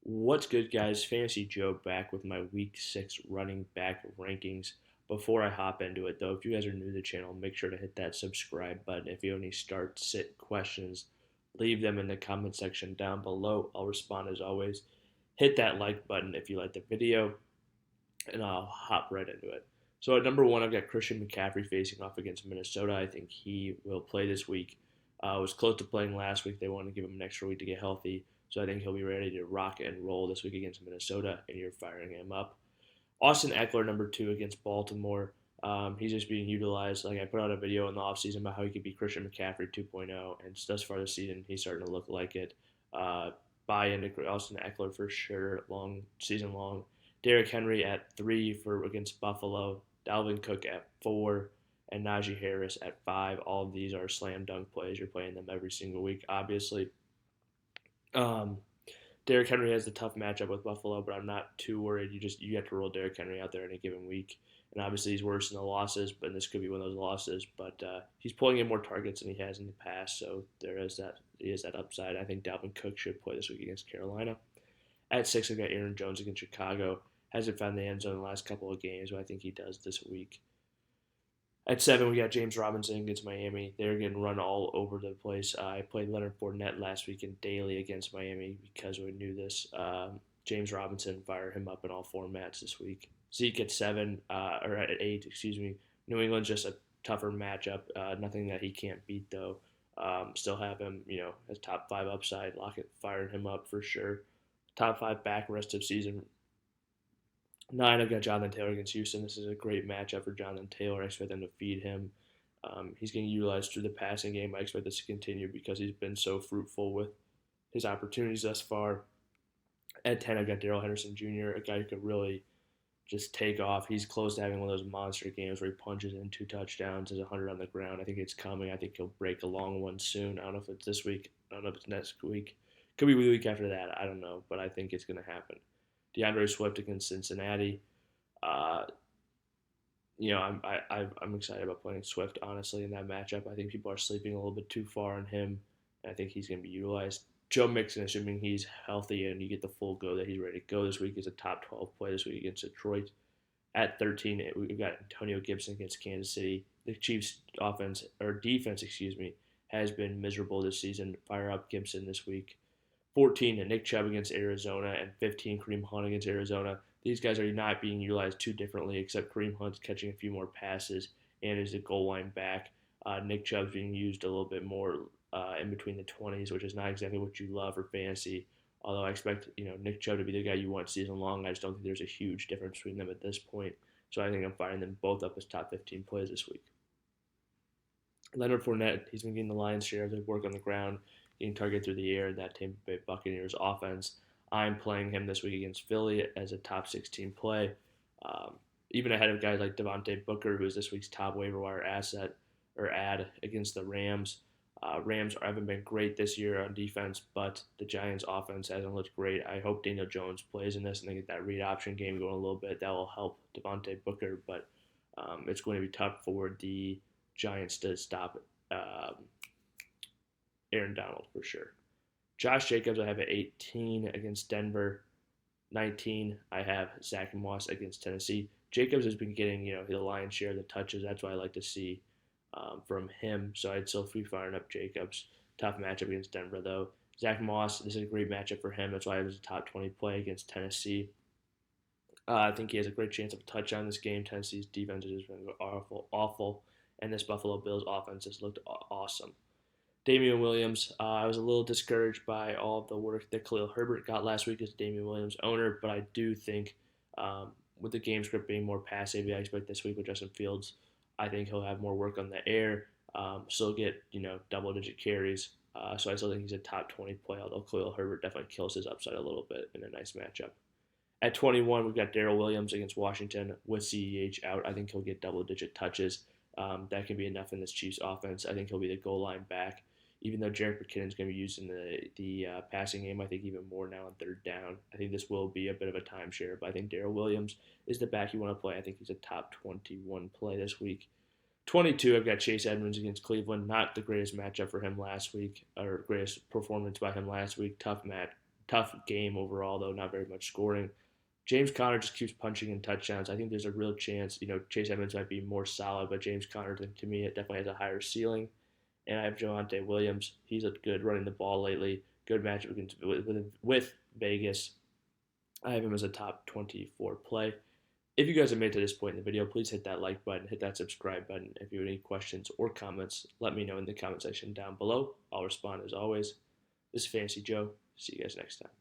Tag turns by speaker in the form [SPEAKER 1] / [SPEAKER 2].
[SPEAKER 1] What's good, guys? Fantasy Joe back with my Week 6 running back rankings. Before I hop into it, though, if you guys are new to the channel, make sure to hit that subscribe button. If you have any start, sit questions, leave them in the comment section down below. I'll respond as always. Hit that like button if you like the video, and I'll hop right into it. So at number one, I've got Christian McCaffrey facing off against Minnesota. I think he will play this week. Was close to playing last week. They wanted to give him an extra week to get healthy. So I think he'll be ready to rock and roll this week against Minnesota, and you're firing him up. Austin Eckler, number two, against Baltimore. He's just being utilized. Like I put out a video in the offseason about how he could be Christian McCaffrey 2.0, and thus far this season, he's starting to look like it. Buy into Austin Eckler for sure, season long. Derrick Henry at three for against Buffalo. Dalvin Cook at four, and Najee Harris at five. All of these are slam dunk plays. You're playing them every single week, obviously. Um, Derrick Henry has a tough matchup with Buffalo, but I'm not too worried. You have to roll Derrick Henry out there any given week, and obviously he's worse in the losses, but this could be one of those losses. But he's pulling in more targets than he has in the past, so there is that. He has that upside. I think Dalvin Cook should play this week against Carolina. At six, I've got Aaron Jones against Chicago. Hasn't found the end zone in the last couple of games, but I think he does this week. At seven, we got James Robinson against Miami. They're getting run all over the place. I played Leonard Fournette last week in daily against Miami because we knew this. James Robinson, fire him up in all formats this week. Zeke at seven, or at eight, excuse me. New England's just a tougher matchup. Nothing that he can't beat, though. Still have him, as top five upside. Lockett firing him up for sure. Top five back rest of season. Nine, I've got Jonathan Taylor against Houston. This is a great matchup for Jonathan Taylor. I expect them to feed him. He's getting utilized through the passing game. I expect this to continue because he's been so fruitful with his opportunities thus far. At 10, I've got Darryl Henderson Jr., a guy who could really just take off. He's close to having one of those monster games where he punches in two touchdowns, has 100 on the ground. I think it's coming. I think he'll break a long one soon. I don't know if it's this week. I don't know if it's next week. Could be the week after that. I don't know, but I think it's going to happen. DeAndre Swift against Cincinnati. Uh, I'm excited about playing Swift, honestly, in that matchup. I think people are sleeping a little bit too far on him, and I think he's going to be utilized. Joe Mixon, assuming he's healthy and you get the full go that he's ready to go this week, is a top 12 play this week against Detroit. At 13, we've got Antonio Gibson against Kansas City. The Chiefs' defense, has been miserable this season. Fire up Gibson this week. 14, Nick Chubb against Arizona, and 15, Kareem Hunt against Arizona. These guys are not being utilized too differently, except Kareem Hunt's catching a few more passes and is a goal line back. Nick Chubb's being used a little bit more in between the 20s, which is not exactly what you love for fantasy. Although I expect Nick Chubb to be the guy you want season long, I just don't think there's a huge difference between them at this point. So I think I'm firing them both up as top 15 plays this week. Leonard Fournette, he's been getting the lion's share of the work on the ground, getting targeted through the air in that Tampa Bay Buccaneers offense. I'm playing him this week against Philly as a top 16 play, even ahead of guys like Devontae Booker, who is this week's top waiver wire asset or ad against the Rams. Rams haven't been great this year on defense, but the Giants' offense hasn't looked great. I hope Daniel Jones plays in this and they get that read option game going a little bit. That will help Devontae Booker, but it's going to be tough for the Giants to stop Aaron Donald for sure. Josh Jacobs, I have at 18 against Denver. 19, I have Zach Moss against Tennessee. Jacobs has been getting, the lion's share of the touches. That's what I like to see from him. So I'd still be firing up Jacobs. Tough matchup against Denver, though. Zach Moss, this is a great matchup for him. That's why I was a top 20 play against Tennessee. I think he has a great chance of a touchdown this game. Tennessee's defense has been awful, and this Buffalo Bills offense has looked awesome. Damian Williams, I was a little discouraged by all of the work that Khalil Herbert got last week as Damian Williams' owner, but I do think with the game script being more passive, I expect this week with Justin Fields, I think he'll have more work on the air, still get double-digit carries. So I still think he's a top 20 play, although Khalil Herbert definitely kills his upside a little bit in a nice matchup. At 21, we've got Daryl Williams against Washington with CEH out. I think he'll get double-digit touches. That can be enough in this Chiefs offense. I think he'll be the goal line back. Even though Jerick McKinnon's going to be used in the passing game, I think even more now on third down. I think this will be a bit of a timeshare, but I think Daryl Williams is the back you want to play. I think he's a top 21 play this week. 22, I've got Chase Edmonds against Cleveland. Not the greatest matchup for him last week, or greatest performance by him last week. Tough game overall, though, not very much scoring. James Conner just keeps punching in touchdowns. I think there's a real chance, Chase Edmonds might be more solid, but James Conner, to me, it definitely has a higher ceiling. And I have Joante Williams. He's looked good running the ball lately. Good matchup with Vegas. I have him as a top 24 play. If you guys have made it to this point in the video, please hit that like button, hit that subscribe button. If you have any questions or comments, let me know in the comment section down below. I'll respond as always. This is Fantasy Joe. See you guys next time.